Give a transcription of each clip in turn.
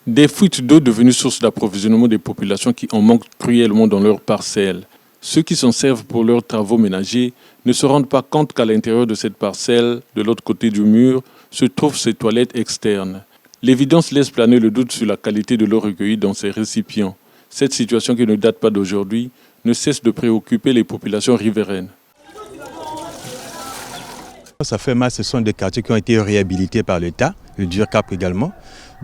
Des fuites d'eau devenues source d'approvisionnement des populations qui en manquent cruellement dans leurs parcelles. Ceux qui s'en servent pour leurs travaux ménagers ne se rendent pas compte qu'à l'intérieur de cette parcelle, de l'autre côté du mur, se trouvent ces toilettes externes. L'évidence laisse planer le doute sur la qualité de l'eau recueillie dans ces récipients. Cette situation qui ne date pas d'aujourd'hui ne cesse de préoccuper les populations riveraines. Ça fait mal, ce sont des quartiers qui ont été réhabilités par l'État, le DURCAP également.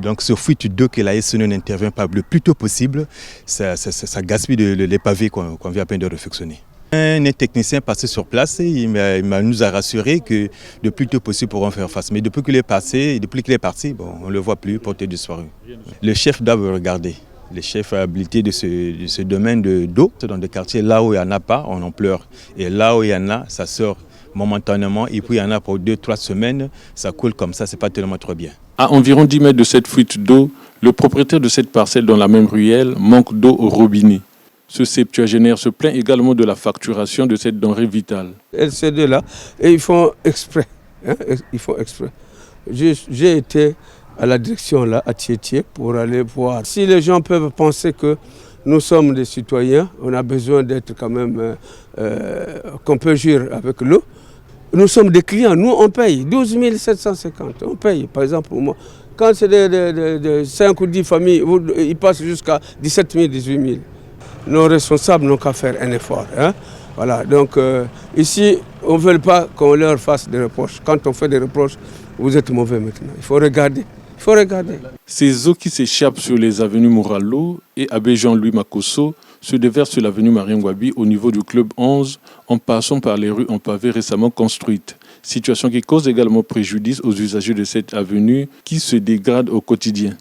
Donc ce fuite d'eau que la SNE n'intervient pas le plus tôt possible, ça gaspille les pavés qu'on vient à peine de réfectionner. Un technicien passé sur place, il nous a rassuré que le plus tôt possible pourront faire face. Mais depuis qu'il est parti, bon, on ne le voit plus, porté disparu. Le chef doit regarder. Le chef habilité de ce domaine d'eau, dans des quartiers là où il n'y en a pas, on en pleure. Et là où il y en a, ça sort momentanément. Et puis il y en a pour 2-3 semaines, ça coule comme ça, c'est pas tellement trop bien. À environ 10 mètres de cette fuite d'eau, le propriétaire de cette parcelle dans la même ruelle manque d'eau au robinet. Ce septuagénaire se plaint également de la facturation de cette denrée vitale. LCD-là, et ils font exprès. Ils font exprès. J'ai été à la direction là, à Thiétié, pour aller voir. Si les gens peuvent penser que nous sommes des citoyens, on a besoin d'être quand même, qu'on peut jouir avec l'eau. Nous sommes des clients, nous on paye 12 750, on paye par exemple pour moi. Quand c'est de 5 ou 10 familles, ils passent jusqu'à 17 000, 18 000. Nos responsables n'ont qu'à faire un effort. Voilà. Donc ici, on ne veut pas qu'on leur fasse des reproches. Quand on fait des reproches, vous êtes mauvais maintenant. Il faut regarder. Il faut regarder. Ces eaux qui s'échappent sur les avenues Moralo et Abbé Jean-Louis Makosso se déversent sur l'avenue Marien Ngouabi au niveau du Club 11 en passant par les rues en pavé récemment construites. Situation qui cause également préjudice aux usagers de cette avenue qui se dégradent au quotidien.